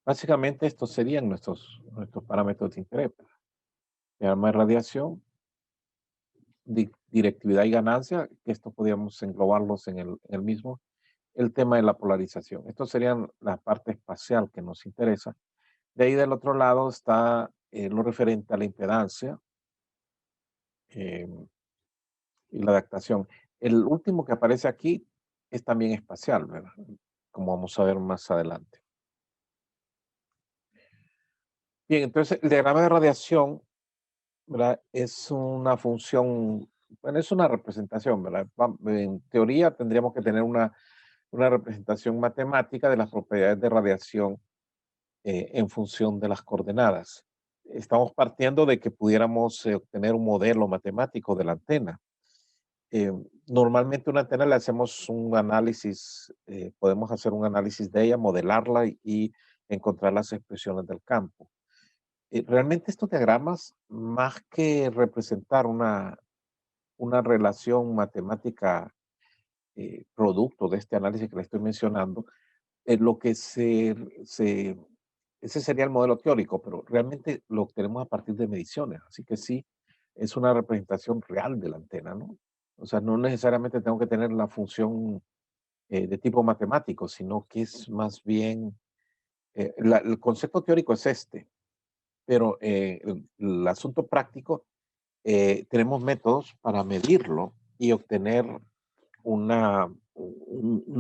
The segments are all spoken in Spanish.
Básicamente estos serían nuestros parámetros de interés. Diagrama de radiación, directividad y ganancia, que esto podríamos englobarlos en el mismo. El tema de la polarización. Estos serían la parte espacial que nos interesa. De ahí del otro lado está lo referente a la impedancia eh, y la adaptación. El último que aparece aquí es también espacial, ¿verdad? Como vamos a ver más adelante. Bien, entonces el diagrama de radiación, ¿verdad? Es una función, bueno, es una representación, ¿verdad? En teoría tendríamos que tener una representación matemática de las propiedades de radiación en función de las coordenadas. Estamos partiendo de que pudiéramos obtener un modelo matemático de la antena. Eh, Normalmente una antena le hacemos un análisis, podemos hacer un análisis de ella, modelarla y encontrar las expresiones del campo. Realmente estos diagramas, más que representar una relación matemática producto de este análisis que le estoy mencionando, lo que ese sería el modelo teórico, pero realmente lo obtenemos a partir de mediciones. Así que sí, es una representación real de la antena, ¿no? O sea, no necesariamente tengo que tener la función de tipo matemático, sino que es más bien, el concepto teórico es este, pero el asunto práctico, tenemos métodos para medirlo y obtener una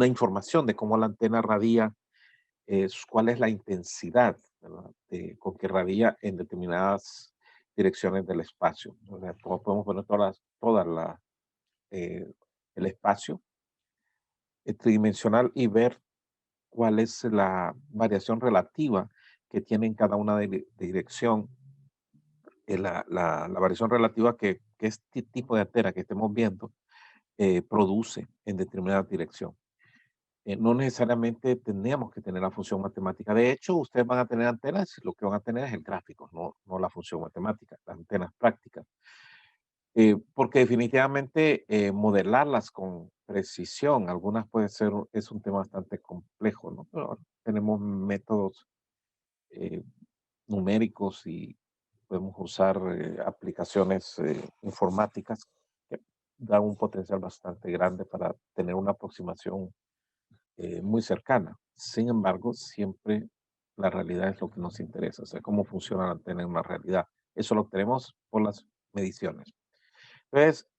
información de cómo la antena radia, cuál es la intensidad, ¿verdad? Con que radia en determinadas direcciones del espacio. O sea, podemos poner eh, el espacio tridimensional y ver cuál es la variación relativa que tiene en cada una de dirección, la variación relativa que este tipo de antena que estemos viendo produce en determinada dirección. No necesariamente tenemos que tener la función matemática. De hecho, ustedes van a tener antenas y lo que van a tener es el gráfico, no la función matemática, las antenas prácticas. Porque definitivamente modelarlas con precisión, algunas puede ser, es un tema bastante complejo, ¿no? Pero tenemos métodos eh, numéricos y podemos usar aplicaciones informáticas que dan un potencial bastante grande para tener una aproximación muy cercana. Sin embargo, siempre la realidad es lo que nos interesa, o sea, cómo funciona la antena en una realidad. Eso lo tenemos por las mediciones. Entonces,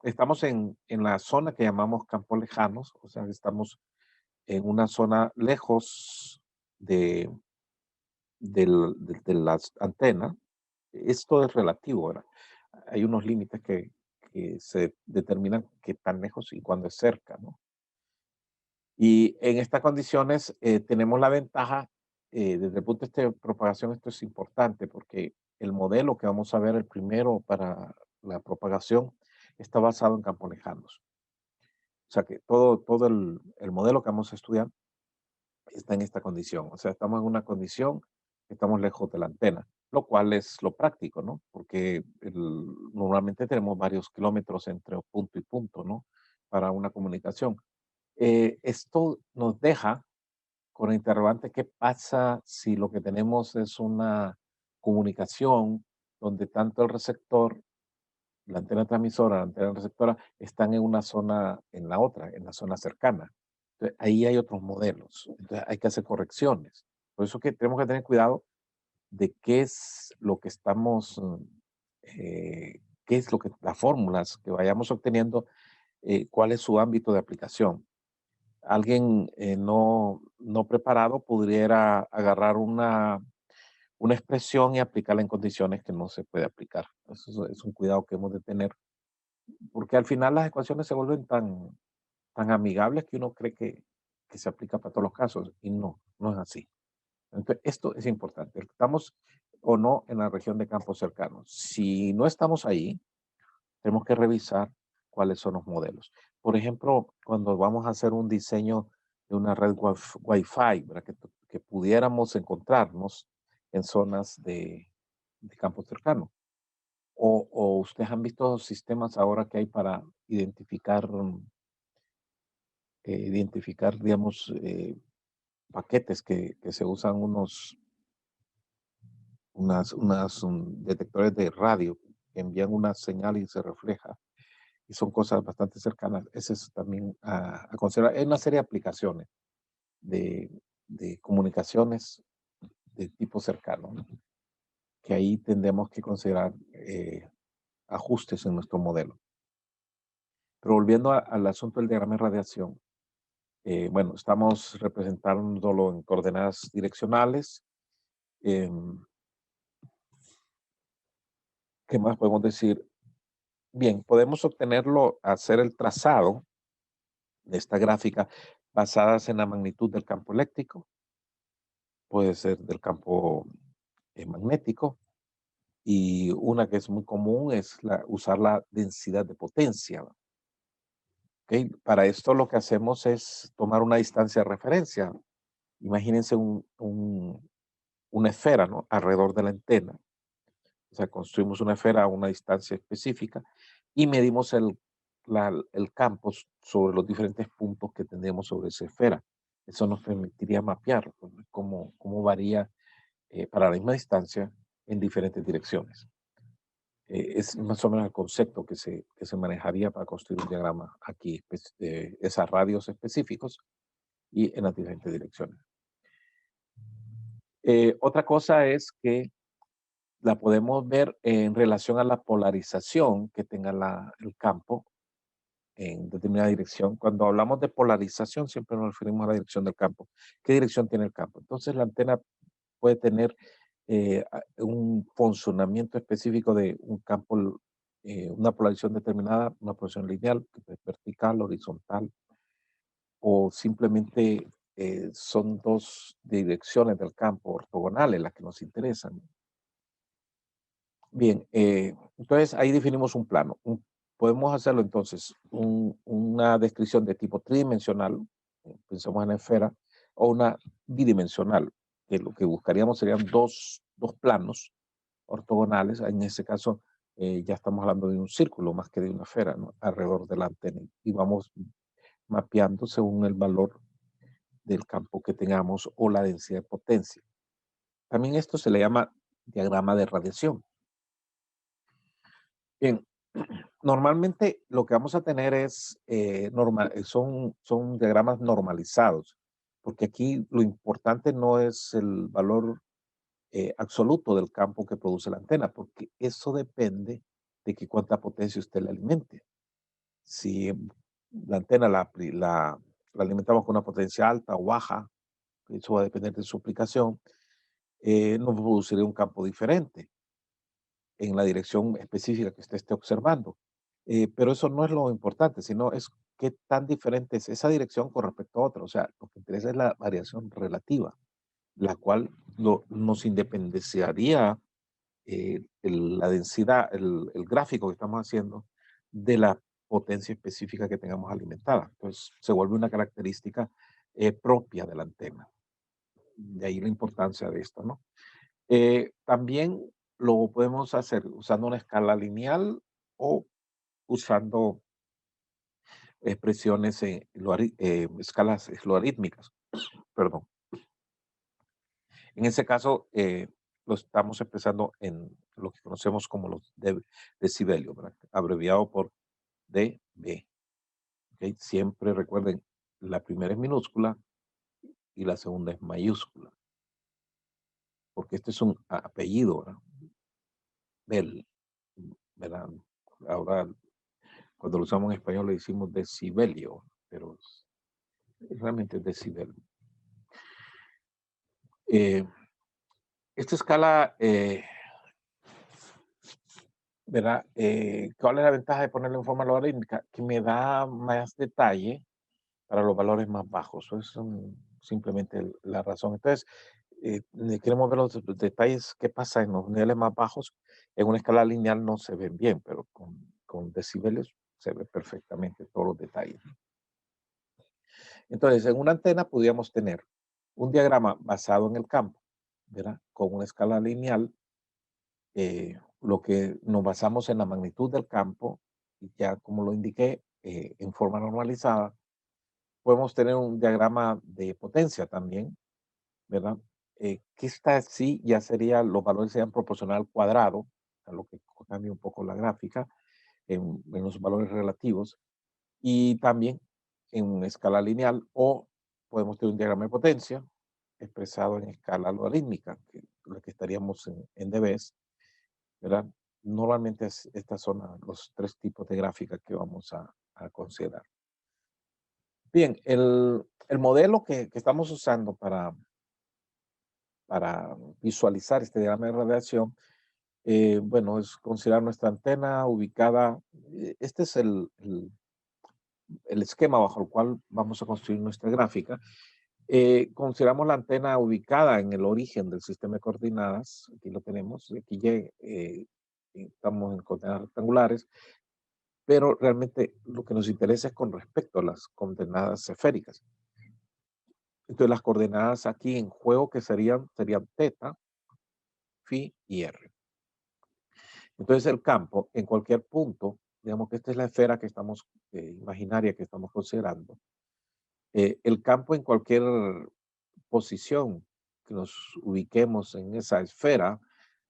estamos en la zona que llamamos campos lejanos, o sea, estamos en una zona lejos de, de las antenas. Esto es relativo, ¿verdad? Hay unos límites que se determinan qué tan lejos y cuándo es cerca, ¿no? Y en estas condiciones tenemos la ventaja, desde el punto de vista de propagación, esto es importante porque el modelo que vamos a ver, el primero para la propagación, está basado en campos lejanos. O sea que todo el modelo que vamos a estudiar está en esta condición. O sea, estamos en una condición que estamos lejos de la antena, lo cual es lo práctico, ¿no? Porque normalmente tenemos varios kilómetros entre punto y punto, ¿no? Para una comunicación. Esto nos deja con el interrogante, ¿qué pasa si lo que tenemos es una comunicación donde tanto el receptor, la antena transmisora, la antena receptora, están en una zona, en la otra, en la zona cercana? Entonces, ahí hay otros modelos. Entonces, hay que hacer correcciones. Por eso que tenemos que tener cuidado de qué es lo que estamos, qué es lo que, las fórmulas que vayamos obteniendo, cuál es su ámbito de aplicación. Alguien no preparado pudiera agarrar una expresión y aplicarla en condiciones que no se puede aplicar. Eso es un cuidado que hemos de tener, porque al final las ecuaciones se vuelven tan amigables que uno cree que se aplica para todos los casos y no es así. Entonces, esto es importante. ¿Estamos o no en la región de campos cercanos? Si no estamos ahí, tenemos que revisar cuáles son los modelos. Por ejemplo, cuando vamos a hacer un diseño de una red Wi-Fi, ¿verdad? Que pudiéramos encontrarnos en zonas de campo cercano. O ustedes han visto sistemas ahora que hay para identificar, digamos, paquetes que se usan detectores de radio que envían una señal y se refleja, y son cosas bastante cercanas. Ese es también a considerar. Hay una serie de aplicaciones de, de comunicaciones de tipo cercano, ¿no? Que ahí tendremos que considerar ajustes en nuestro modelo. Pero volviendo al asunto del diagrama de radiación, bueno, estamos representándolo en coordenadas direccionales. em, ¿Qué más podemos decir? Bien, podemos obtenerlo, hacer el trazado de esta gráfica basadas en la magnitud del campo eléctrico, puede ser del campo magnético, y una que es muy común es usar la densidad de potencia. ¿Ok? Para esto lo que hacemos es tomar una distancia de referencia. Imagínense una esfera, ¿no? Alrededor de la antena. O sea, construimos una esfera a una distancia específica y medimos el campo sobre los diferentes puntos que tenemos sobre esa esfera. Eso nos permitiría mapear, pues, cómo varía para la misma distancia en diferentes direcciones. Es más o menos el concepto que se manejaría para construir un diagrama aquí, pues, esas radios específicos y en las diferentes direcciones. Otra cosa es que la podemos ver en relación a la polarización que tenga el campo en determinada dirección. Cuando hablamos de polarización, siempre nos referimos a la dirección del campo. ¿Qué dirección tiene el campo? Entonces, la antena puede tener un funcionamiento específico de un campo, una polarización determinada, una polarización lineal, vertical, horizontal, o simplemente son dos direcciones del campo ortogonales las que nos interesan. Bien, entonces ahí definimos un plano. Podemos hacerlo entonces, una descripción de tipo tridimensional, pensamos en la esfera, o una bidimensional, que lo que buscaríamos serían dos planos ortogonales. En ese caso, ya estamos hablando de un círculo más que de una esfera, ¿no? Alrededor de la antena. Y vamos mapeando según el valor del campo que tengamos o la densidad de potencia. También esto se le llama diagrama de radiación. Bien, normalmente lo que vamos a tener es, son diagramas normalizados, porque aquí lo importante no es el valor absoluto del campo que produce la antena, porque eso depende de que cuánta potencia usted le alimente. Si la antena la alimentamos con una potencia alta o baja, eso va a depender de su aplicación, nos produciría un campo diferente en la dirección específica que usted esté observando. Pero eso no es lo importante, sino es qué tan diferente es esa dirección con respecto a otra. O sea, lo que interesa es la variación relativa, la cual nos independenciaría la densidad, el gráfico que estamos haciendo de la potencia específica que tengamos alimentada. Entonces, se vuelve una característica propia de la antena. De ahí la importancia de esto, ¿no? También lo podemos hacer usando una escala lineal o usando expresiones en escalas logarítmicas, perdón. En ese caso, lo estamos expresando en lo que conocemos como los decibelios, ¿verdad? Abreviado por dB. ¿Ok? Siempre recuerden, la primera es minúscula y la segunda es mayúscula, porque este es un apellido, ¿verdad? Bell, ¿verdad? Ahora, cuando lo usamos en español le decimos decibelio, pero realmente es decibel. Eh, esta escala, ¿verdad? ¿Cuál es la ventaja de ponerlo en forma logarítmica? Que me da más detalle para los valores más bajos. Eso es simplemente la razón. Entonces, queremos ver los detalles, qué pasa en los niveles más bajos. En una escala lineal no se ven bien, pero con decibelios se ve perfectamente todos los detalles. Entonces, en una antena podríamos tener un diagrama basado en el campo, ¿verdad? Con una escala lineal, lo que nos basamos en la magnitud del campo, y ya como lo indiqué, en forma normalizada. Podemos tener un diagrama de potencia también, ¿verdad? Que esta sí ya sería, los valores serían proporcional al cuadrado, a lo que cambia un poco la gráfica en los valores relativos, y también en escala lineal, o podemos tener un diagrama de potencia expresado en escala logarítmica, que lo que estaríamos en dBs, ¿verdad? Normalmente estas son los tres tipos de gráficas que vamos a considerar. Bien, el modelo que estamos usando para visualizar este diagrama de radiación, bueno, es considerar nuestra antena ubicada, este es el esquema bajo el cual vamos a construir nuestra gráfica. Consideramos la antena ubicada en el origen del sistema de coordenadas, aquí lo tenemos, aquí estamos en coordenadas rectangulares, pero realmente lo que nos interesa es con respecto a las coordenadas esféricas. Entonces las coordenadas aquí en juego que serían teta, phi y r. Entonces el campo en cualquier punto, digamos que esta es la esfera que estamos, imaginaria que estamos considerando, el campo en cualquier posición que nos ubiquemos en esa esfera,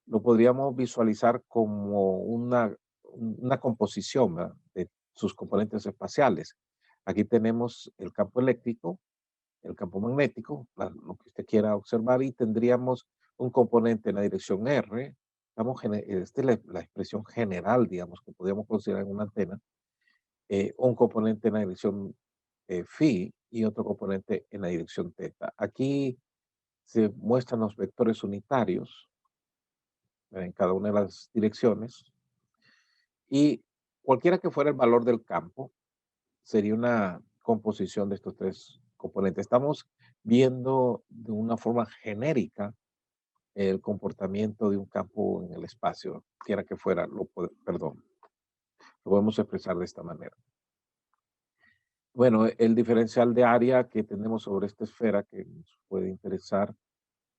lo podríamos visualizar como una composición, ¿verdad?, de sus componentes espaciales. Aquí tenemos el campo eléctrico, el campo magnético, lo que usted quiera observar, y tendríamos un componente en la dirección R. Esta es la expresión general, digamos, que podríamos considerar en una antena, un componente en la dirección phi y otro componente en la dirección teta. Aquí se muestran los vectores unitarios en cada una de las direcciones, y cualquiera que fuera el valor del campo, sería una composición de estos tres componentes. Estamos viendo de una forma genérica el comportamiento de un campo en el espacio, quiera que fuera, perdón, lo podemos expresar de esta manera. Bueno, el diferencial de área que tenemos sobre esta esfera que nos puede interesar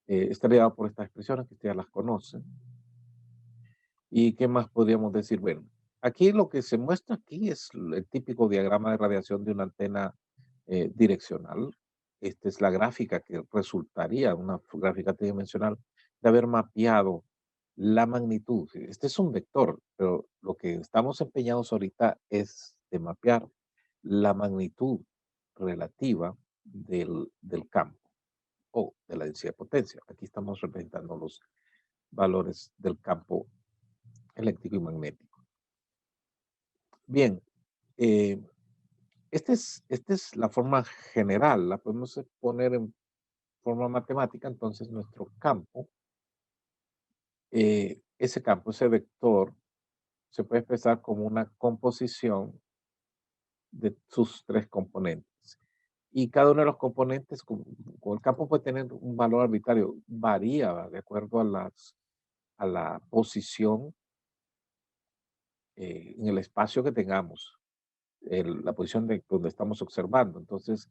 está dado por estas expresiones que ustedes las conocen. ¿Y qué más podríamos decir? Bueno, aquí lo que se muestra aquí es el típico diagrama de radiación de una antena direccional. Esta es la gráfica que resultaría, una gráfica tridimensional, de haber mapeado la magnitud. Este es un vector, pero lo que estamos empeñados ahorita es de mapear la magnitud relativa del campo o de la densidad de potencia. Aquí estamos representando los valores del campo eléctrico y magnético. Bien, eh, esta es la forma general, la podemos poner en forma matemática. Entonces nuestro campo, ese campo, ese vector, se puede expresar como una composición de sus tres componentes. Y cada uno de los componentes, como el campo puede tener un valor arbitrario, varía, ¿verdad?, de acuerdo a la posición en el espacio que tengamos, la posición de donde estamos observando. Entonces,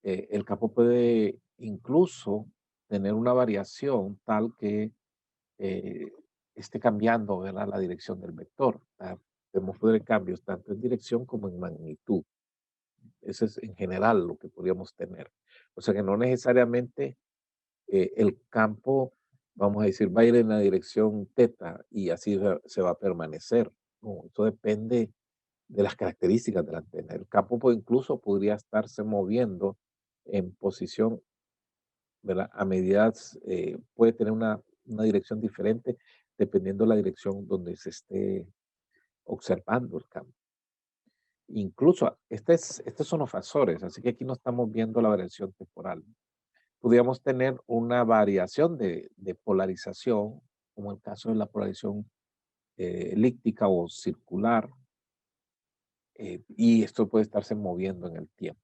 el campo puede incluso tener una variación tal que eh, esté cambiando, ¿verdad?, la dirección del vector. Podemos ver cambios tanto en dirección como en magnitud. Eso es en general lo que podríamos tener. O sea que no necesariamente el campo, vamos a decir, va a ir en la dirección teta y así se va a permanecer. No, eso depende de las características de la antena. El campo incluso podría estarse moviendo en posición, ¿verdad?, a medida, puede tener una dirección diferente dependiendo de la dirección donde se esté observando el campo. Incluso, estos son los fasores, así que aquí no estamos viendo la variación temporal. Podríamos tener una variación de polarización, como el caso de la polarización elíptica o circular, y esto puede estarse moviendo en el tiempo.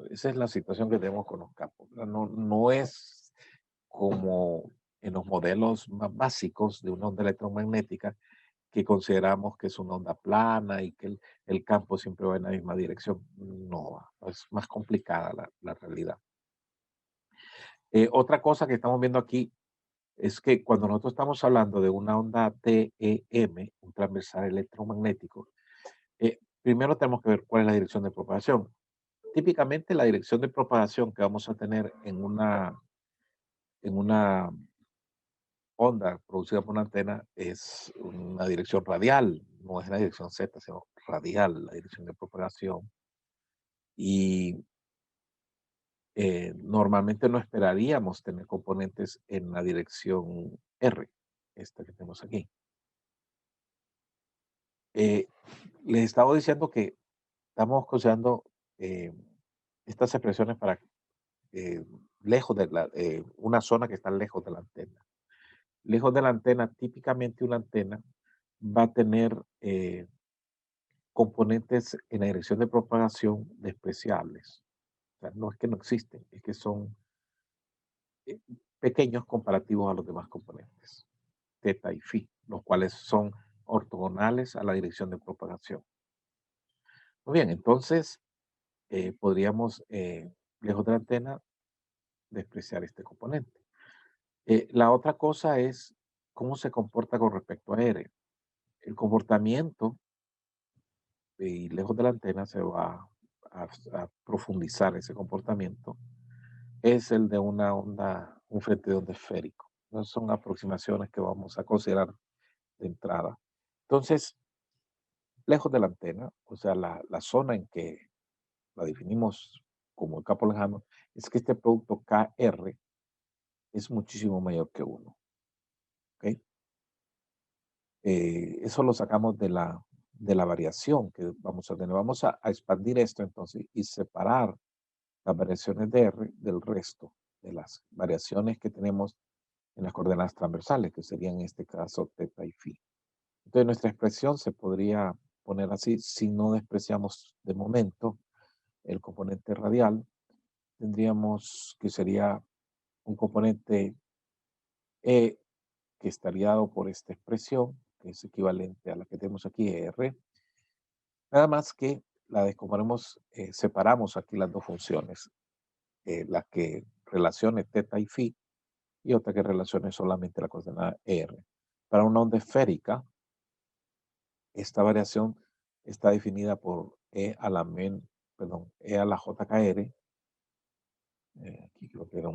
Esa es la situación que tenemos con los campos, ¿verdad? No, no es como en los modelos más básicos de una onda electromagnética, que consideramos que es una onda plana y que el campo siempre va en la misma dirección. No, es más complicada la realidad. Otra cosa que estamos viendo aquí es que cuando nosotros estamos hablando de una onda TEM, un transversal electromagnético, primero tenemos que ver cuál es la dirección de propagación. Típicamente la dirección de propagación que vamos a tener en una en una onda producida por una antena es una dirección radial, no es la dirección Z, sino radial, la dirección de propagación. Y normalmente no esperaríamos tener componentes en la dirección R, esta que tenemos aquí. Eh, Les estaba diciendo que estamos considerando eh, estas expresiones para eh, lejos de una zona que está lejos de la antena. Lejos de la antena, típicamente una antena va a tener componentes en la dirección de propagación despreciables. O sea, no es que no existen, es que son eh, pequeños comparativos a los demás componentes, teta y phi, los cuales son ortogonales a la dirección de propagación. Muy bien, entonces podríamos, lejos de la antena, despreciar este componente. La otra cosa es cómo se comporta con respecto a R. El comportamiento, y lejos de la antena se va a profundizar ese comportamiento, es el de una onda, un frente de onda esférico. Entonces son aproximaciones que vamos a considerar de entrada. Entonces, lejos de la antena, o sea, la zona en que la definimos como el campo lejano, es que este producto KR es muchísimo mayor que 1. ¿Ok? Eso lo sacamos de la variación que vamos a tener. Vamos a expandir esto entonces y separar las variaciones de R del resto de las variaciones que tenemos en las coordenadas transversales, que serían en este caso teta y phi. Entonces nuestra expresión se podría poner así si no despreciamos de momento el componente radial. Tendríamos que sería un componente E que estaría dado por esta expresión, que es equivalente a la que tenemos aquí, R. Nada más que la descomponemos, separamos aquí las dos funciones, la que relacione teta y phi y otra que relacione solamente la coordenada R. Para una onda esférica, esta variación está definida por E a la JKR. Aquí creo que era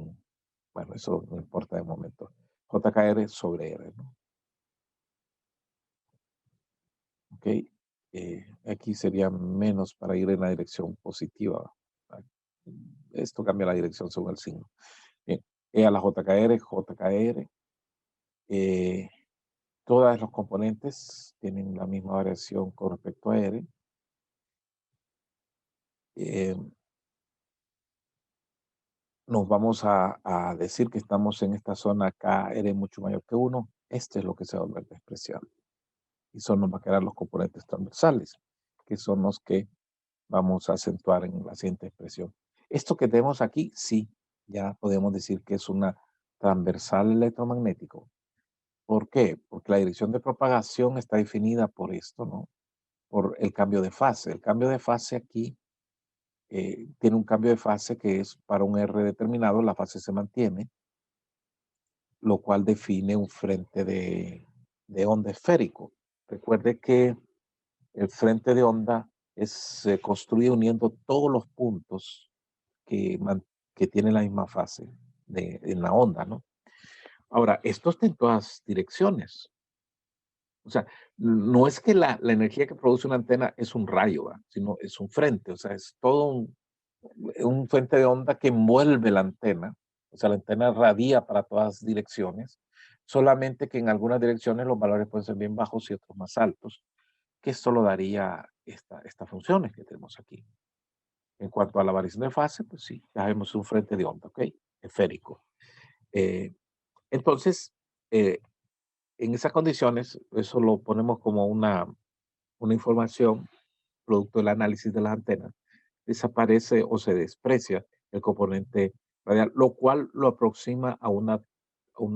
bueno, eso no importa de momento. JKR sobre R, ¿no? Ok. Aquí sería menos para ir en la dirección positiva. Ah, Esto cambia la dirección según el signo. Bien. E a la JKR, JKR. eh, Todas los componentes tienen la misma variación con respecto a R. Eh, Nos vamos a decir que estamos en esta zona KR mucho mayor que 1. Este es lo que se va a volver despreciable. Y solo nos va a quedar los componentes transversales, que son los que vamos a acentuar en la siguiente expresión. Esto que tenemos aquí, sí, ya podemos decir que es una transversal electromagnético. ¿Por qué? Porque la dirección de propagación está definida por esto, ¿no? Por el cambio de fase. El cambio de fase aquí tiene un cambio de fase que es para un R determinado, la fase se mantiene, lo cual define un frente de onda esférico. Recuerde que el frente de onda se construye uniendo todos los puntos que, que tienen la misma fase en la onda, ¿no? Ahora, esto está en todas direcciones. O sea, no es que la energía que produce una antena es un rayo, ¿va? Sino es un frente, o sea, es todo un frente de onda que envuelve la antena. O sea, la antena radia para todas direcciones, solamente que en algunas direcciones los valores pueden ser bien bajos y otros más altos, que esto lo daría estas funciones que tenemos aquí. En cuanto a la variación de fase, pues sí, ya vemos un frente de onda, ¿ok? Esférico. Eh, entonces, eh, en esas condiciones, eso lo ponemos como una información producto del análisis de las antenas, desaparece o se desprecia el componente radial, lo cual lo aproxima a una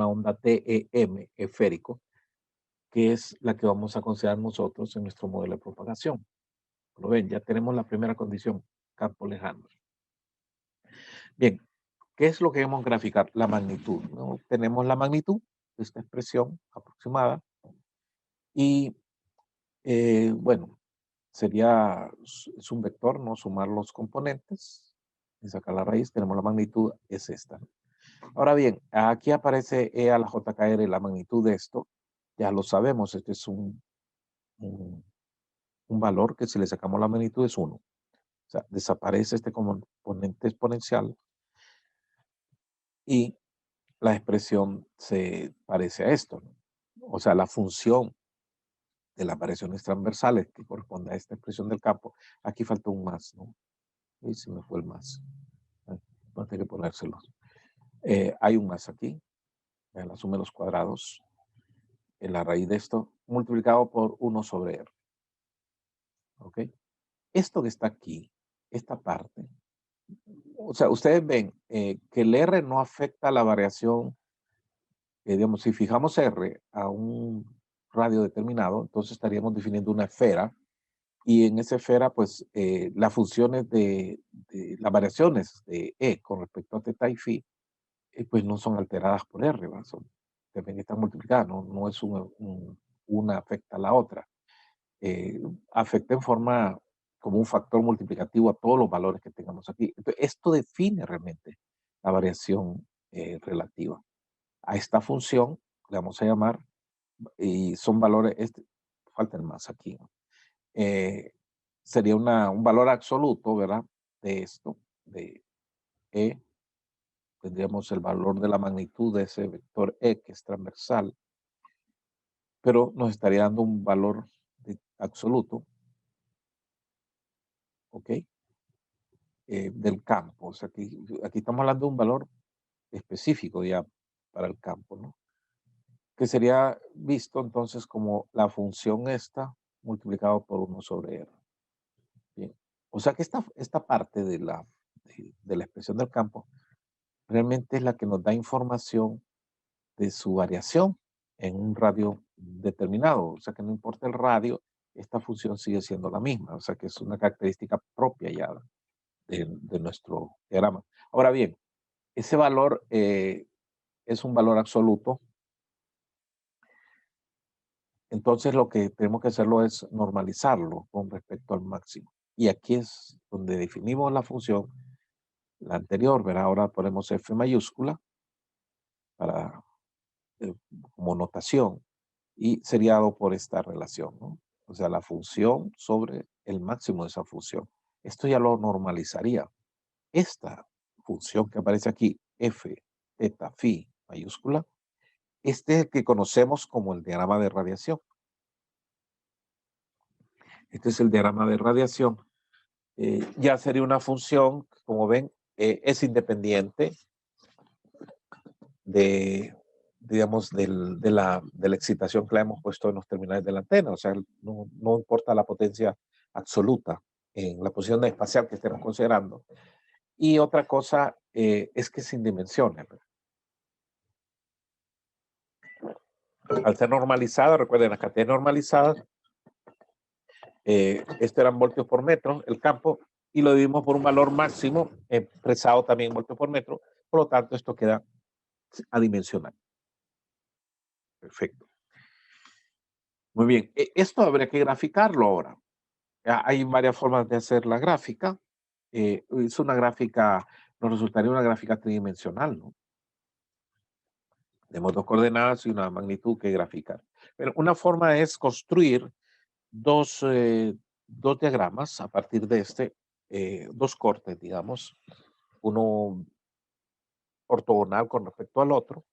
onda TEM esférico, que es la que vamos a considerar nosotros en nuestro modelo de propagación. Lo ven, ya tenemos la primera condición, campo lejano. Bien, ¿qué es lo que debemos graficar? La magnitud, ¿no? Tenemos la magnitud de esta expresión aproximada y, bueno, es un vector, ¿no? Sumar los componentes y sacar la raíz, tenemos la magnitud, es esta, ¿no? Ahora bien, aquí aparece E a la JKR, la magnitud de esto, ya lo sabemos, este es un, un valor que si le sacamos la magnitud es 1. O sea, desaparece este componente exponencial y la expresión se parece a esto, ¿no? O sea, la función de las variaciones transversales que corresponde a esta expresión del campo, aquí falta un más, ¿no? Y se me fue el más. Voy a tener que ponérselos. Hay un más aquí, en la suma de los cuadrados, en la raíz de esto, multiplicado por 1 sobre R. ¿Ok? Esto que está aquí, esta parte, o sea, ustedes ven que el R no afecta la variación, digamos, si fijamos R a un radio determinado, entonces estaríamos definiendo una esfera y en esa esfera, pues, las funciones de las variaciones de E con respecto a teta y phi, pues no son alteradas por R, ¿verdad? Son, también están multiplicadas, no es una afecta a la otra. Afecta en forma como un factor multiplicativo a todos los valores que tengamos aquí. Entonces, esto define realmente la variación relativa. A esta función le vamos a llamar, y son valores, faltan más aquí, ¿no? Sería un valor absoluto, ¿verdad? De esto, de E, tendríamos el valor de la magnitud de ese vector E que es transversal, pero nos estaría dando un valor absoluto, ¿ok? Del campo. O sea, aquí estamos hablando de un valor específico ya para el campo, ¿no? Que sería visto entonces como la función esta multiplicado por 1 sobre R. Bien. O sea que esta parte de la expresión del campo realmente es la que nos da información de su variación en un radio determinado. O sea que no importa el radio, esta función sigue siendo la misma. O sea que es una característica propia ya de nuestro diagrama. Ahora bien, ese valor es un valor absoluto. Entonces lo que tenemos que hacerlo es normalizarlo con respecto al máximo. Y aquí es donde definimos la función, la anterior, ¿verdad? Ahora ponemos F mayúscula para, eh, como notación y sería dado por esta relación, ¿no? O sea, la función sobre el máximo de esa función. Esto ya lo normalizaría. Esta función que aparece aquí, F, teta, phi, mayúscula, este es el que conocemos como el diagrama de radiación. Este es el diagrama de radiación. Ya sería una función, como ven, es independiente de, digamos, de la excitación que le hemos puesto en los terminales de la antena. O sea, no importa la potencia absoluta en la posición espacial que estemos considerando. Y otra cosa es que sin dimensiones. Al ser normalizada, recuerden, las cantidades normalizadas, esto eran voltios por metro, el campo, y lo dividimos por un valor máximo, expresado también en voltios por metro, por lo tanto, esto queda adimensional. Perfecto. Muy bien, esto habría que graficarlo ahora. Hay varias formas de hacer la gráfica. Es una gráfica, nos resultaría una gráfica tridimensional, ¿no? Tenemos dos coordenadas y una magnitud que graficar. Pero una forma es construir dos diagramas a partir de dos cortes, digamos, uno ortogonal con respecto al otro.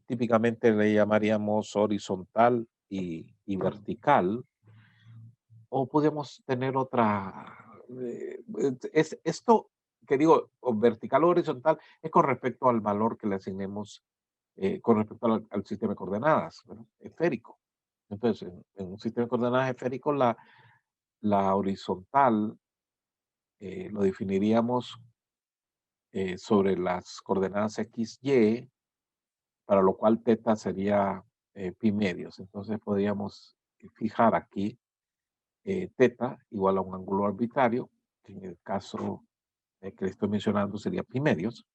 Típicamente le llamaríamos horizontal y vertical, o podemos tener otra. Es esto que digo, vertical o horizontal, es con respecto al valor que le asignemos, con respecto al sistema de coordenadas, ¿verdad? Esférico. Entonces, en un sistema de coordenadas esférico, la horizontal lo definiríamos sobre las coordenadas x, y, para lo cual teta sería pi medios. Entonces podríamos fijar aquí teta igual a un ángulo arbitrario, que en el caso que le estoy mencionando sería pi medios,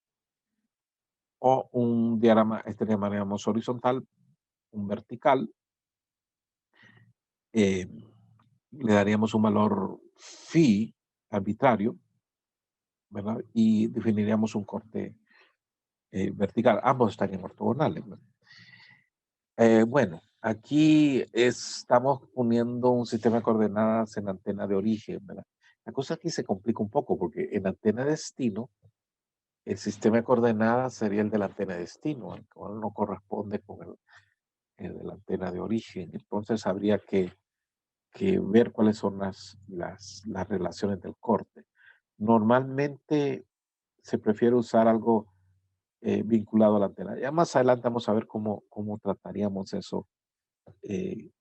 o un diagrama, este le llamaríamos horizontal, un vertical, eh, le daríamos un valor phi arbitrario, ¿verdad? Y definiríamos un corte vertical. Ambos están en ortogonales, ¿no? Bueno, aquí estamos poniendo un sistema de coordenadas en la antena de origen, ¿verdad? La cosa aquí se complica un poco porque en la antena de destino, el sistema de coordenadas sería el de la antena de destino, el cual no corresponde con el de la antena de origen. Entonces habría que ver cuáles son las relaciones del corte. Normalmente se prefiere usar algo vinculado a la antena. Ya más adelante vamos a ver cómo trataríamos eso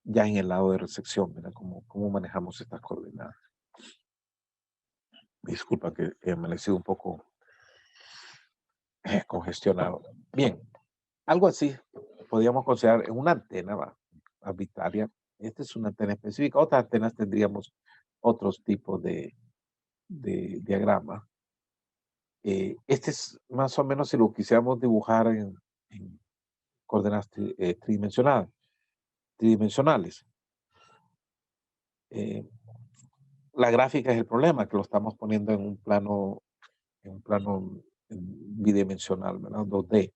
ya en el lado de recepción, ¿verdad? Cómo manejamos estas coordenadas. Disculpa que he amanecido un poco congestionado. Bien, algo así podríamos considerar en una antena arbitraria. Esta es una antena específica. Otras antenas tendríamos otros tipos de diagrama. Este es más o menos si lo quisiéramos dibujar en coordenadas tridimensionales. Eh, la gráfica es el problema, que lo estamos poniendo en un plano bidimensional, ¿verdad? 2D.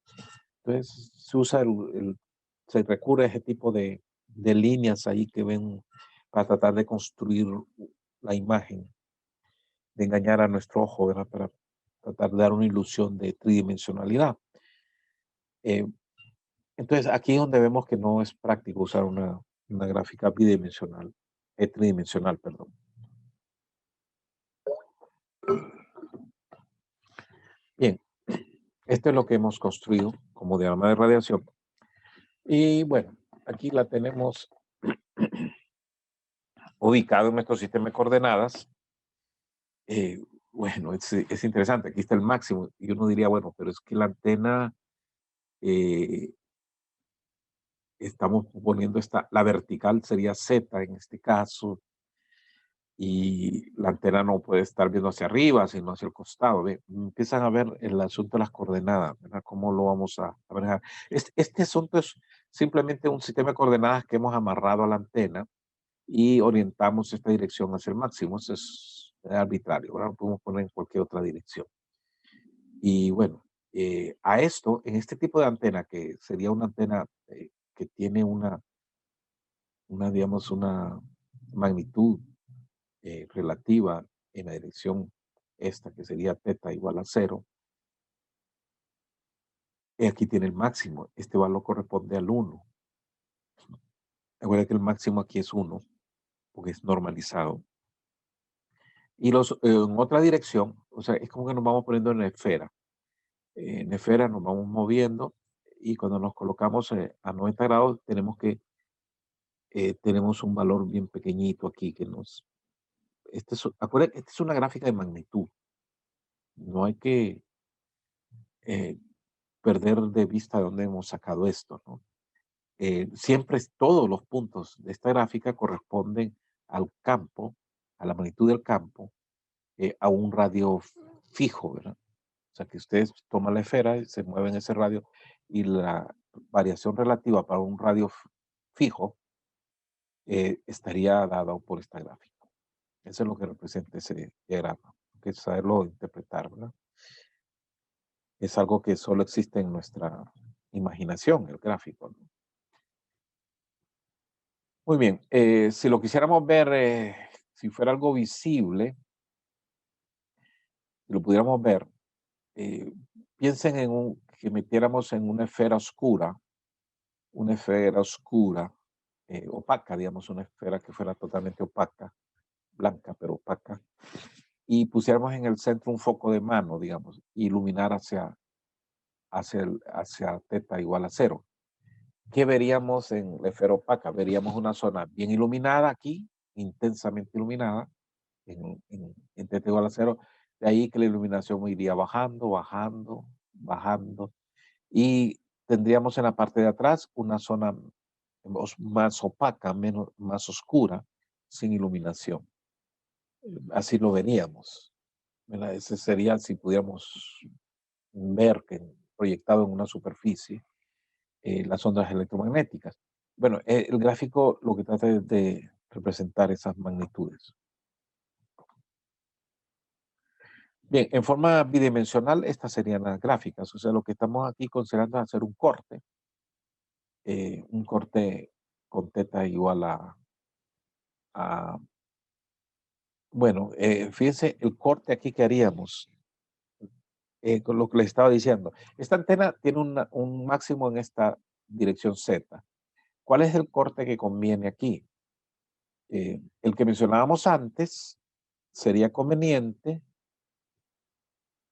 Entonces se recurre a ese tipo de líneas ahí que ven para tratar de construir la imagen, de engañar a nuestro ojo, ¿verdad? Para tratar de dar una ilusión de tridimensionalidad. Eh, entonces, aquí es donde vemos que no es práctico usar una gráfica bidimensional, tridimensional, perdón. Bien, esto es lo que hemos construido como diagrama de radiación. Y bueno, aquí la tenemos ubicado en nuestro sistema de coordenadas. Eh, bueno, es interesante, aquí está el máximo. Y uno diría, bueno, pero es que la antena, eh, estamos poniendo la vertical sería Z en este caso, y la antena no puede estar viendo hacia arriba, sino hacia el costado. ¿Ve? Empiezan a ver el asunto de las coordenadas, ¿verdad? ¿Cómo lo vamos a manejar? Este asunto es simplemente un sistema de coordenadas que hemos amarrado a la antena y orientamos esta dirección hacia el máximo. Eso es arbitrario, ¿verdad? Lo podemos poner en cualquier otra dirección. Y bueno, a esto, en este tipo de antena, que sería una antena que tiene digamos, una magnitud relativa en la dirección esta, que sería teta igual a 0, aquí tiene el máximo. Este valor corresponde al 1. Recuerda que el máximo aquí es 1, porque es normalizado. Y en otra dirección, o sea, es como que nos vamos poniendo en la esfera. En esfera nos vamos moviendo y cuando nos colocamos a 90 grados tenemos un valor bien pequeñito aquí que acuérdense que esta es una gráfica de magnitud. No hay que eh, perder de vista de dónde hemos sacado esto, ¿no? Siempre todos los puntos de esta gráfica corresponden al campo, a la magnitud del campo, a un radio fijo, ¿verdad? O sea, que ustedes toman la esfera y se mueven ese radio y la variación relativa para un radio fijo estaría dado por esta gráfica. Eso es lo que representa ese diagrama. Hay que saberlo interpretar, ¿verdad? Es algo que solo existe en nuestra imaginación, el gráfico, ¿no? Muy bien, si lo quisiéramos ver, si fuera algo visible, si lo pudiéramos ver, eh, piensen que metiéramos en una esfera oscura, opaca, digamos, una esfera que fuera totalmente opaca, blanca pero opaca, y pusiéramos en el centro un foco de mano, digamos, iluminar hacia teta igual a 0. ¿Qué veríamos en la esfera opaca? Veríamos una zona bien iluminada aquí, intensamente iluminada, en teta igual a 0. De ahí que la iluminación iría bajando, bajando, bajando. Y tendríamos en la parte de atrás una zona más opaca, más oscura, sin iluminación. Así lo veríamos, ¿verdad? Ese sería si pudiéramos ver proyectado en una superficie las ondas electromagnéticas. Bueno, el gráfico lo que trata es de representar esas magnitudes. Bien, en forma bidimensional, estas serían las gráficas. O sea, lo que estamos aquí considerando es hacer un corte con teta igual a bueno, fíjense el corte aquí que haríamos, con lo que les estaba diciendo. Esta antena tiene un máximo en esta dirección Z. ¿Cuál es el corte que conviene aquí? El que mencionábamos antes sería conveniente,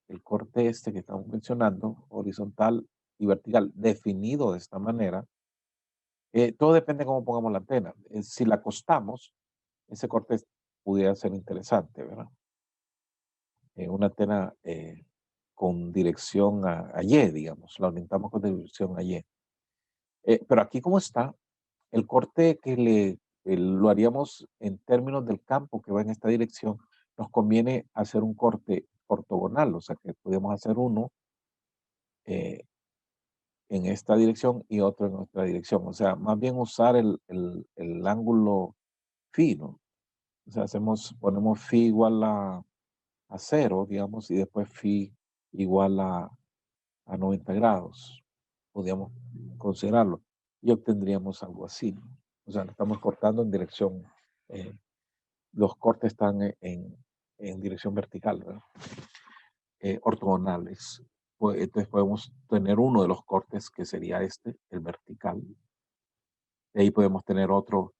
el corte este que estamos mencionando, horizontal y vertical, definido de esta manera. Todo depende de cómo pongamos la antena. Si la acostamos, ese corte pudiera ser interesante, ¿verdad? Una antena con dirección a Y, digamos, la orientamos con dirección a Y. Pero aquí como está, el corte lo haríamos en términos del campo que va en esta dirección, nos conviene hacer un corte ortogonal, o sea que podemos hacer uno eh, en esta dirección y otro en otra dirección. O sea, más bien usar el ángulo phi, ¿no? O sea, ponemos phi igual a 0, digamos, y después phi igual a 90 grados. Podríamos considerarlo. Y obtendríamos algo así, ¿no? O sea, lo estamos cortando en dirección, eh, los cortes están en dirección vertical, ¿verdad? Ortogonales. Pues, entonces podemos tener uno de los cortes que sería este, el vertical. De ahí podemos tener otro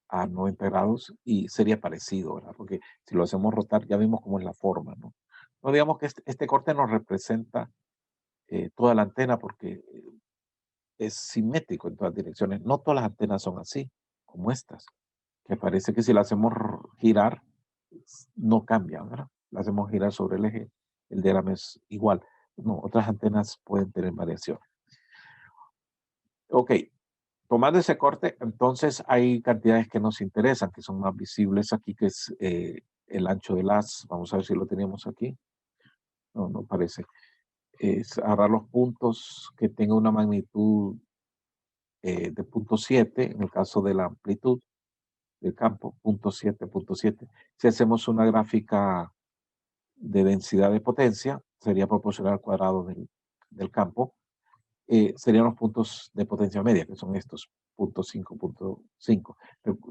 a 90 grados y sería parecido, ¿verdad? Porque si lo hacemos rotar, ya vimos cómo es la forma, ¿no? No digamos que este corte nos representa toda la antena porque es simétrico en todas direcciones. No todas las antenas son así, como estas, que parece que si la hacemos girar, no cambia, ¿verdad? La hacemos girar sobre el eje, el diagrama es igual. No, otras antenas pueden tener variación. Ok, tomando ese corte, entonces hay cantidades que nos interesan, que son más visibles aquí, que es el ancho del haz. Vamos a ver si lo tenemos aquí. No, no parece. Es agarrar los puntos que tengan una magnitud de 0.7, en el caso de la amplitud del campo, 0.7, 0.7. Si hacemos una gráfica de densidad de potencia, sería proporcional al cuadrado del campo. Serían los puntos de potencia media, que son estos, 0.5, 0.5.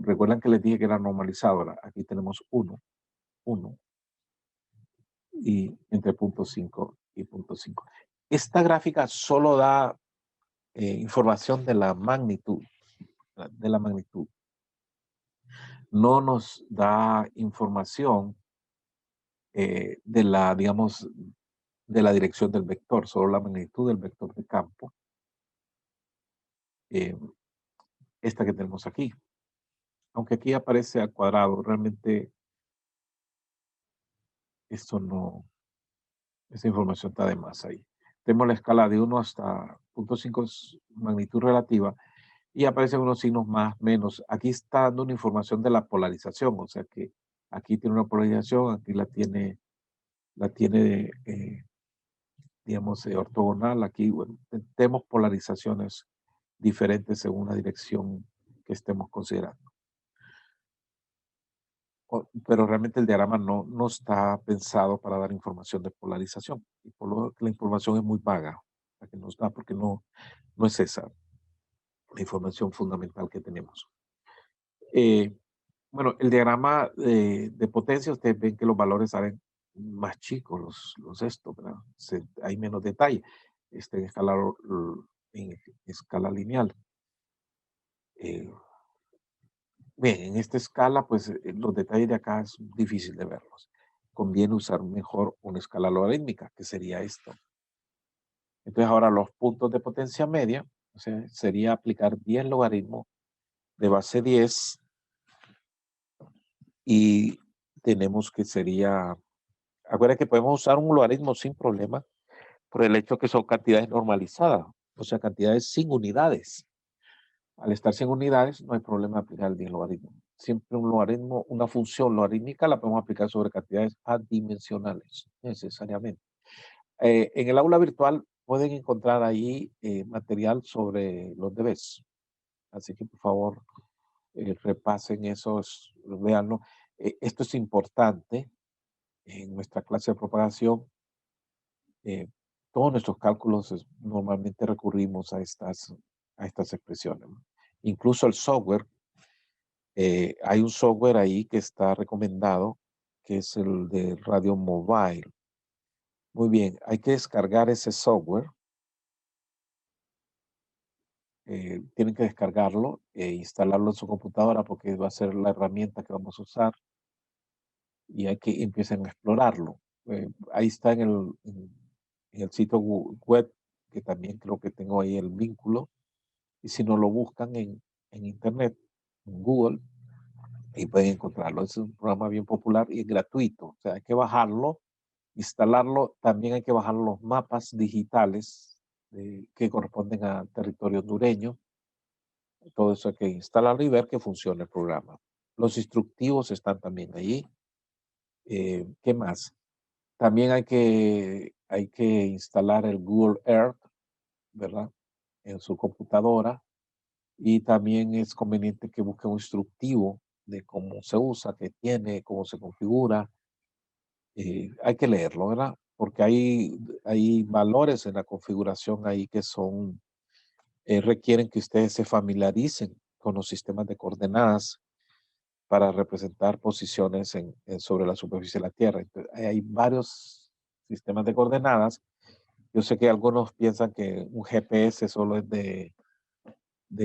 Recuerdan que les dije que era normalizado, ahora aquí tenemos 1, y entre 0.5 y 0.5. Esta gráfica solo da información de la magnitud. No nos da información digamos, de la dirección del vector, solo la magnitud del vector de campo, eh, esta que tenemos aquí. Aunque aquí aparece al cuadrado, realmente esto no, esa información está de más ahí. Tenemos la escala de 1 hasta 0.5 es magnitud relativa y aparecen unos signos más, menos. Aquí está dando una información de la polarización, o sea que aquí tiene una polarización, aquí la tiene digamos, ortogonal. Aquí, bueno, tenemos polarizaciones diferentes según la dirección que estemos considerando. Pero realmente el diagrama no está pensado para dar información de polarización. Y por lo que la información es muy vaga, la que nos da, porque no es esa la información fundamental que tenemos. Eh, bueno, el diagrama de potencia, ustedes ven que los valores salen más chicos, los estos, ¿verdad? Hay menos detalle en escala lineal. Eh, Bien, en esta escala, pues los detalles de acá es difícil de verlos. Conviene usar mejor una escala logarítmica, que sería esto. Entonces ahora los puntos de potencia media, o sea, sería aplicar 10 logaritmos de base 10 y tenemos que sería, acuérdense que podemos usar un logaritmo sin problema por el hecho que son cantidades normalizadas, o sea, cantidades sin unidades. Al estar sin unidades, no hay problema de aplicar el 10 logaritmo. Siempre un logaritmo, una función logarítmica la podemos aplicar sobre cantidades adimensionales, necesariamente. En el aula virtual pueden encontrar ahí material sobre los deberes. Así que por favor repasen esos, véanlo. Esto es importante en nuestra clase de propagación, todos nuestros cálculos normalmente recurrimos a estas expresiones, ¿no? Incluso el software, hay un software ahí que está recomendado, que es el de Radio Mobile. Muy bien, hay que descargar ese software. Tienen que descargarlo e instalarlo en su computadora porque va a ser la herramienta que vamos a usar y hay que empiecen a explorarlo. Ahí está en el sitio web, que también creo que tengo ahí el vínculo. Y si no lo buscan en internet, en Google, y pueden encontrarlo. Es un programa bien popular y es gratuito. O sea, hay que bajarlo, instalarlo. También hay que bajar los mapas digitales que corresponden a territorio hondureño. Todo eso hay que instalarlo y ver que funcione el programa. Los instructivos están también allí. ¿Qué más? También hay que instalar el Google Earth, ¿verdad? En su computadora. Y también es conveniente que busque un instructivo de cómo se usa, qué tiene, cómo se configura. Hay que leerlo, ¿verdad? Porque hay valores en la configuración ahí que requieren que ustedes se familiaricen con los sistemas de coordenadas para representar posiciones sobre la superficie de la Tierra. Entonces, hay varios sistemas de coordenadas. Yo sé que algunos piensan que un GPS solo es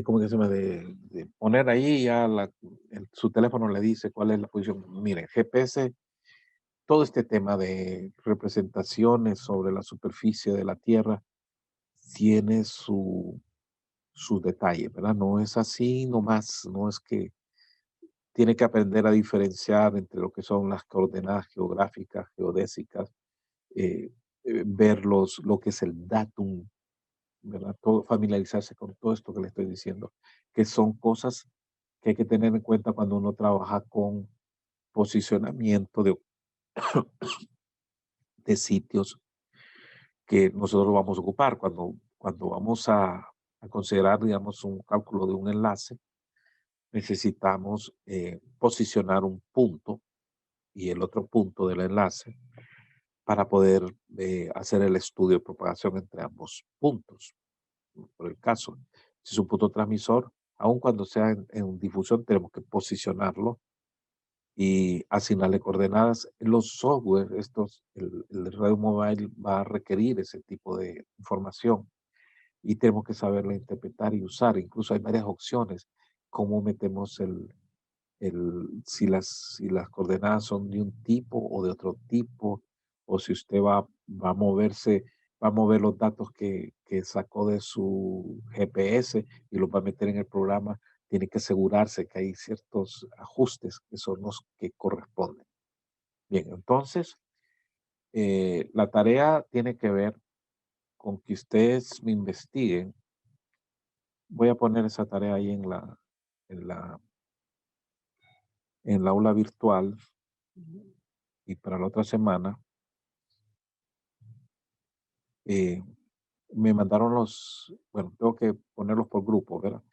¿cómo que se llama? De poner ahí ya su teléfono le dice cuál es la posición. Miren, GPS, todo este tema de representaciones sobre la superficie de la Tierra tiene su detalle, ¿verdad? No es así nomás, no es que tiene que aprender a diferenciar entre lo que son las coordenadas geográficas, geodésicas, eh, ver lo que es el datum, ¿verdad? Todo, familiarizarse con todo esto que le estoy diciendo, que son cosas que hay que tener en cuenta cuando uno trabaja con posicionamiento de sitios que nosotros vamos a ocupar. Cuando vamos a considerar, digamos, un cálculo de un enlace, necesitamos posicionar un punto y el otro punto del enlace para poder hacer el estudio de propagación entre ambos puntos. Por el caso, si es un punto transmisor, aun cuando sea en difusión, tenemos que posicionarlo y asignarle coordenadas. Los software, el radio mobile va a requerir ese tipo de información y tenemos que saberla interpretar y usar. Incluso hay varias opciones, cómo metemos si las coordenadas son de un tipo o de otro tipo, o si usted va a moverse, va a mover los datos que sacó de su GPS y los va a meter en el programa, tiene que asegurarse que hay ciertos ajustes que son los que corresponden. Bien, entonces, la tarea tiene que ver con que ustedes me investiguen. Voy a poner esa tarea ahí en la, en la aula virtual y para la otra semana. eh, Me mandaron bueno, tengo que ponerlos por grupo, ¿verdad?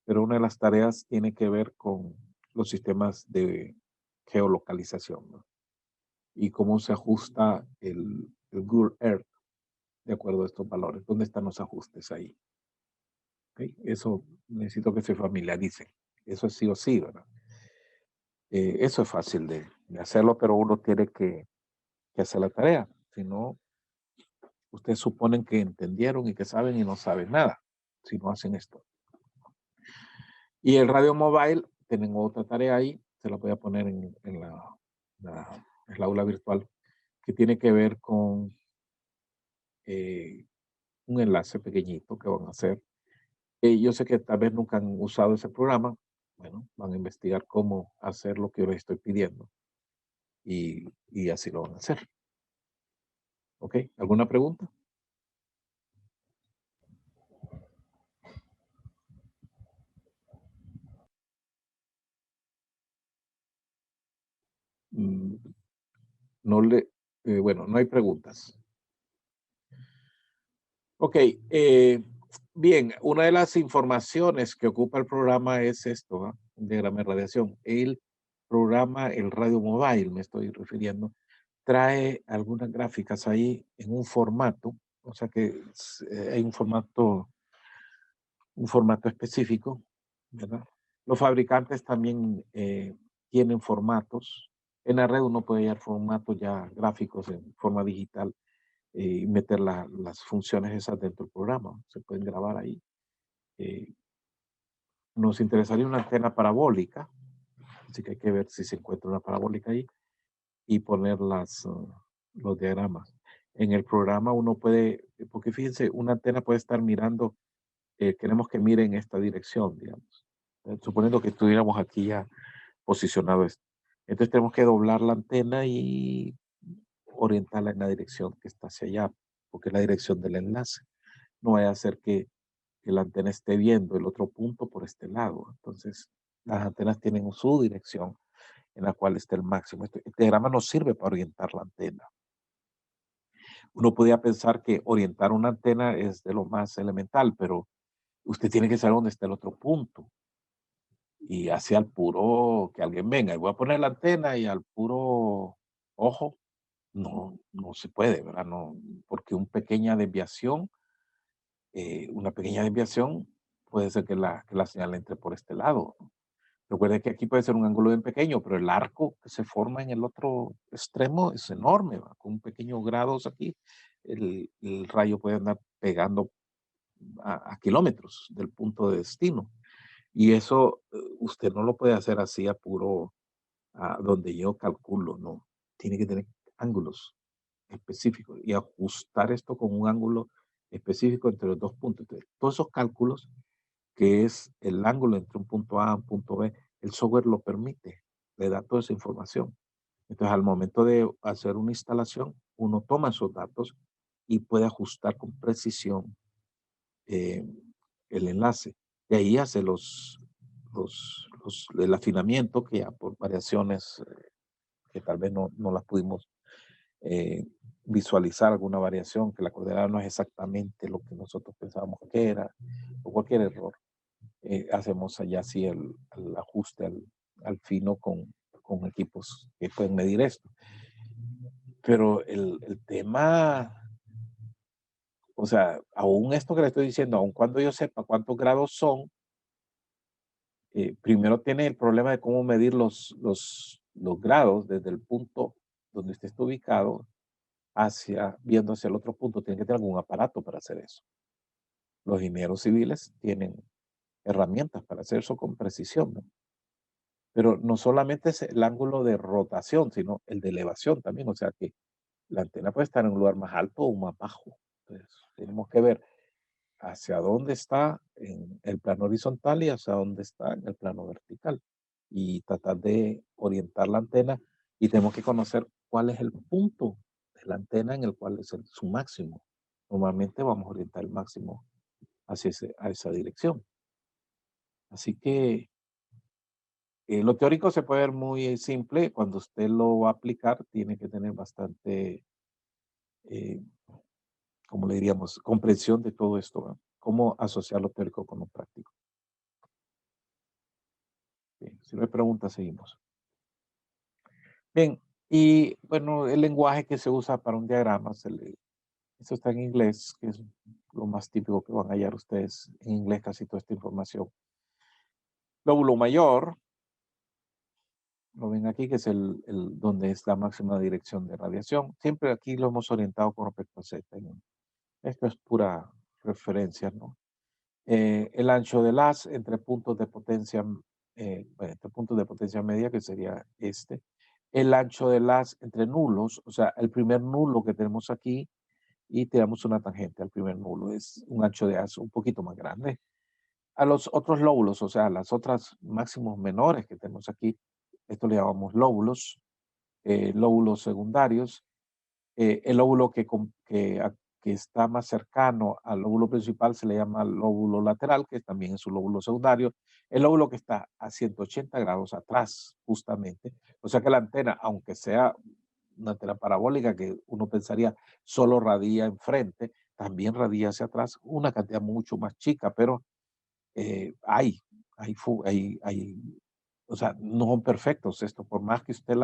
Pero una de las tareas tiene que ver con los sistemas de geolocalización, ¿no? Y cómo se ajusta el Google Earth de acuerdo a estos valores. ¿Dónde están los ajustes ahí? ¿Ok? Eso necesito que se familiaricen. Eso es sí o sí, ¿verdad? Eso es fácil de hacerlo, pero uno tiene que hacer la tarea. Si no, ustedes suponen que entendieron y que saben y no saben nada si no hacen esto. Y el radio mobile, tienen otra tarea ahí, se la voy a poner en la aula virtual, que tiene que ver con eh, un enlace pequeñito que van a hacer. Yo sé que tal vez nunca han usado ese programa. Bueno, van a investigar cómo hacer lo que yo les estoy pidiendo y así lo van a hacer. ¿Ok? ¿Alguna pregunta? Mm, No bueno, no hay preguntas. Ok, bien, una de las informaciones que ocupa el programa es esto, ¿ah? Un diagrama de radiación. El programa, el radio mobile, me estoy refiriendo, trae algunas gráficas ahí en un formato, o sea que hay un formato específico, ¿verdad? Los fabricantes también tienen formatos. En la red uno puede hallar formatos ya gráficos en forma digital y meter las funciones esas dentro del programa. Se pueden grabar ahí. Eh, Nos interesaría una antena parabólica, así que hay que ver si se encuentra una parabólica ahí y poner los diagramas. En el programa uno puede, porque fíjense, una antena puede estar mirando, queremos que mire en esta dirección, digamos. Suponiendo que estuviéramos aquí ya posicionado esto. Entonces tenemos que doblar la antena y orientarla en la dirección que está hacia allá, porque es la dirección del enlace. No vaya a ser que la antena esté viendo el otro punto por este lado. Entonces, las antenas tienen su dirección en la cual está el máximo. Este diagrama nos sirve para orientar la antena. Uno podría pensar que orientar una antena es de lo más elemental, pero usted tiene que saber dónde está el otro punto. Y hacia el puro que alguien venga y voy a poner la antena y al puro ojo, no se puede, ¿verdad? No, porque una pequeña desviación puede ser que la señal entre por este lado, ¿no? Recuerde que aquí puede ser un ángulo bien pequeño, pero el arco que se forma en el otro extremo es enorme, ¿va? Con pequeños grados aquí, el rayo puede andar pegando a kilómetros del punto de destino. Y eso usted no lo puede hacer así a puro, donde yo calculo, no. Tiene que tener ángulos específicos y ajustar esto con un ángulo específico entre los dos puntos. Entonces, todos esos cálculos, que es el ángulo entre un punto A y un punto B, el software lo permite, le da toda esa información. Entonces, al momento de hacer una instalación, uno toma esos datos y puede ajustar con precisión eh, el enlace. De ahí hace el afinamiento, que ya por variaciones que tal vez no las pudimos eh, visualizar, alguna variación, que la coordenada no es exactamente lo que nosotros pensábamos que era, o cualquier error. Hacemos allá sí el ajuste al fino con equipos que pueden medir esto. Pero el tema, o sea, aún esto que le estoy diciendo, aun cuando yo sepa cuántos grados son, primero tiene el problema de cómo medir los grados desde el punto donde usted está ubicado viendo hacia el otro punto. Tiene que tener algún aparato para hacer eso. Los ingenieros civiles tienen herramientas para hacer eso con precisión, ¿no? Pero no solamente es el ángulo de rotación, sino el de elevación también. O sea que la antena puede estar en un lugar más alto o más bajo. Entonces, tenemos que ver hacia dónde está en el plano horizontal y hacia dónde está en el plano vertical. Y tratar de orientar la antena y tenemos que conocer cuál es el punto de la antena en el cual es su máximo. Normalmente vamos a orientar el máximo hacia a esa dirección. Así que lo teórico se puede ver muy simple. Cuando usted lo va a aplicar, tiene que tener bastante, eh, como le diríamos, comprensión de todo esto, ¿no? Cómo asociar lo teórico con lo práctico. Bien, si no hay preguntas, seguimos. Bien, y bueno, el lenguaje que se usa para un diagrama, esto está en inglés, que es lo más típico que van a hallar ustedes en inglés, casi toda esta información. Lóbulo mayor, lo ven aquí, que es donde es la máxima dirección de radiación. Siempre aquí lo hemos orientado con respecto a Z. Esto es pura referencia, ¿no? El ancho del haz entre puntos de potencia, bueno, entre puntos de potencia media, que sería este. El ancho del haz entre nulos, o sea, el primer nulo que tenemos aquí, y tiramos una tangente al primer nulo. Es un ancho de haz un poquito más grande. A los otros lóbulos, o sea, las otras máximos menores que tenemos aquí, esto le llamamos lóbulos secundarios. El lóbulo que está más cercano al lóbulo principal se le llama lóbulo lateral, que también es un lóbulo secundario. El lóbulo que está a 180 grados atrás, justamente. O sea que la antena, aunque sea una antena parabólica que uno pensaría solo radia enfrente, también radia hacia atrás, una cantidad mucho más chica, pero hay, o sea, no son perfectos esto, por más que usted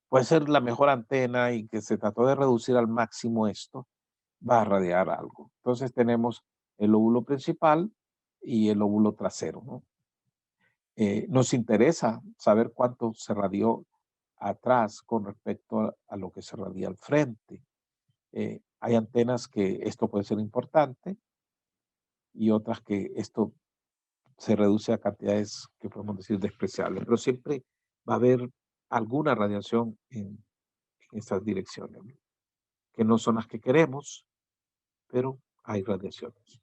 puede ser la mejor antena y que se trató de reducir al máximo esto, va a radiar algo. Entonces tenemos el lóbulo principal y el lóbulo trasero, ¿no? Nos interesa saber cuánto se radió atrás con respecto a lo que se radia al frente. Hay antenas que esto puede ser importante y otras que esto se reduce a cantidades que podemos decir despreciables, pero siempre va a haber alguna radiación en estas direcciones, ¿no? Que no son las que queremos, pero hay radiaciones.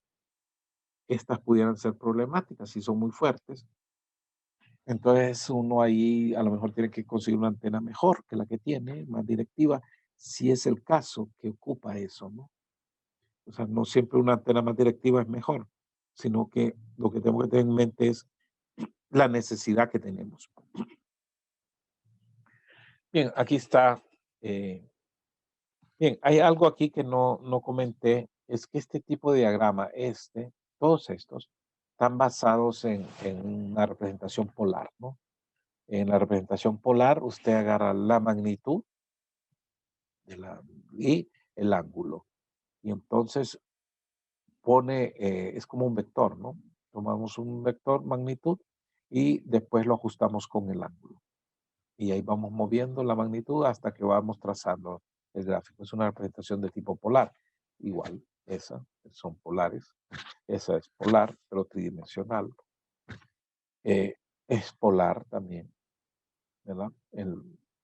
Estas pudieran ser problemáticas si son muy fuertes. Entonces uno ahí a lo mejor tiene que conseguir una antena mejor que la que tiene, más directiva, si es el caso que ocupa eso, ¿no? O sea, no siempre una antena más directiva es mejor, sino que lo que tenemos que tener en mente es la necesidad que tenemos. Bien, aquí está. Bien, hay algo aquí que no comenté, es que este tipo de diagrama, todos estos, están basados en una representación polar, ¿no? En la representación polar, usted agarra la magnitud de y el ángulo. Y entonces pone, es como un vector, ¿no? Tomamos un vector magnitud y después lo ajustamos con el ángulo. Y ahí vamos moviendo la magnitud hasta que vamos trazando el gráfico. Es una representación de tipo polar. Igual, son polares. Esa es polar, pero tridimensional. Es polar también, ¿verdad?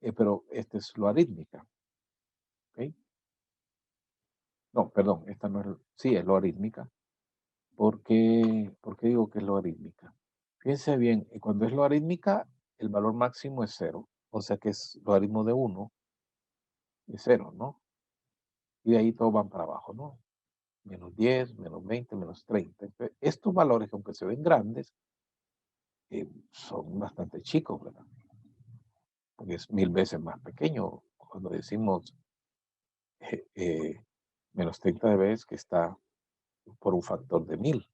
Pero esta es logarítmica. ¿Ok? No, perdón, esta no es, sí, es logarítmica. ¿Por qué digo que es logarítmica? Fíjense bien, cuando es logarítmica, el valor máximo es cero. O sea que es logaritmo de 1, es 0, ¿no? Y de ahí todos van para abajo, ¿no? Menos 10, menos 20, menos 30. Entonces, estos valores, aunque se ven grandes, son bastante chicos, ¿verdad? Porque es 1000 veces más pequeño. Cuando decimos eh, eh, menos 30 dB, que está por un factor de 1000.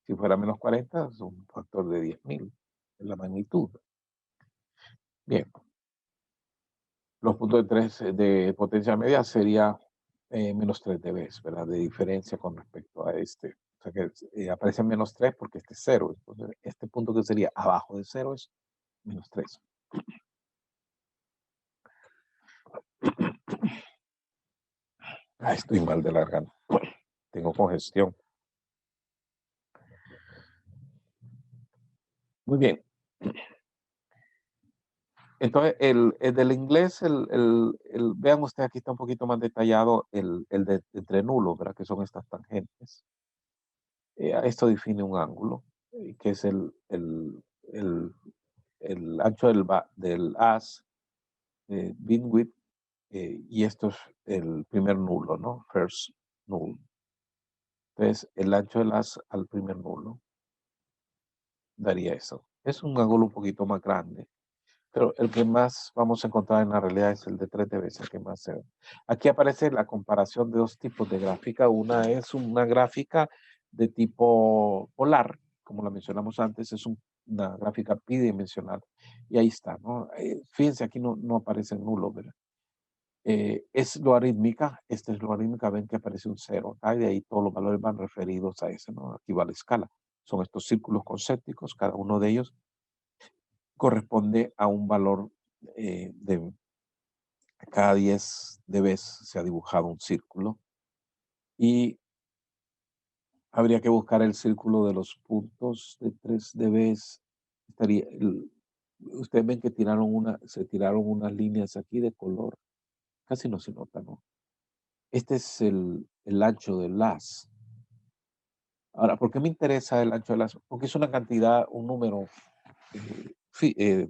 Si fuera menos 40, es un factor de 10.000, en la magnitud. Bien, los puntos de potencia media sería menos 3 dB, ¿verdad? De diferencia con respecto a este. O sea que aparece menos 3 porque este es 0. Entonces, este punto que sería abajo de 0 es menos 3. Estoy mal de la garganta. Tengo congestión. Muy bien. Entonces, el del inglés, vean ustedes, aquí está un poquito más detallado el de entre nulos, ¿verdad? Que son estas tangentes. Esto define un ángulo, que es el, el ancho del haz, bandwidth, y esto es el primer nulo, ¿no? First null. Entonces, el ancho del haz al primer nulo daría eso. Es un ángulo un poquito más grande, pero el que más vamos a encontrar en la realidad es el de 3 dB, el que más se ve. Aquí aparece la comparación de dos tipos de gráfica. Una es una gráfica de tipo polar, como la mencionamos antes, es una gráfica bidimensional. Y ahí está, ¿no? Fíjense, aquí no aparece el nulo, ¿verdad? Es logarítmica, esta es logarítmica, ven que aparece un 0 acá, y de ahí todos los valores van referidos a ese, ¿no? Aquí va la escala. Son estos círculos concéntricos, cada uno de ellos corresponde a un valor de cada 10 dB se ha dibujado un círculo y habría que buscar el círculo de los puntos de 3 dB. Ustedes ven que se tiraron unas líneas aquí de color, casi no se nota, ¿no? Este es el ancho del haz. Ahora, ¿por qué me interesa el ancho del haz? Porque es una cantidad, un número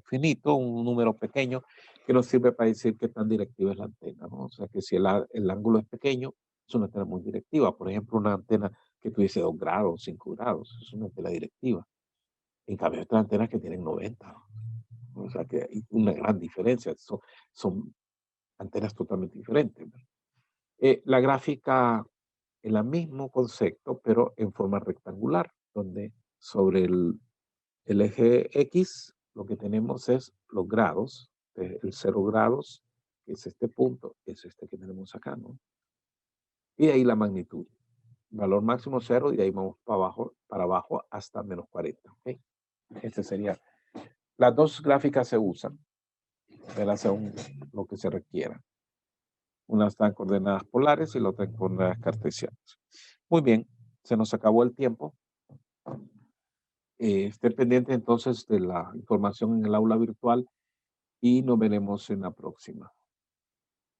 finito, un número pequeño, que nos sirve para decir qué tan directiva es la antena, ¿no? O sea, que si el ángulo es pequeño, es una antena muy directiva. Por ejemplo, una antena que tuviese 2 grados, 5 grados, es una antena directiva. En cambio, hay otras antenas que tienen 90. O sea, que hay una gran diferencia. Son antenas totalmente diferentes. La gráfica es el mismo concepto, pero en forma rectangular, donde sobre el eje X lo que tenemos es los grados, el 0 grados, que es este punto, es este que tenemos acá, ¿no? Y ahí la magnitud. Valor máximo 0 y de ahí vamos para abajo hasta -40. ¿Ok? Este sería. Las dos gráficas se usan, ¿verdad? Según lo que se requiera. Una está en coordenadas polares y la otra en coordenadas cartesianas. Muy bien, se nos acabó el tiempo. Estén pendientes entonces de la información en el aula virtual y nos veremos en la próxima.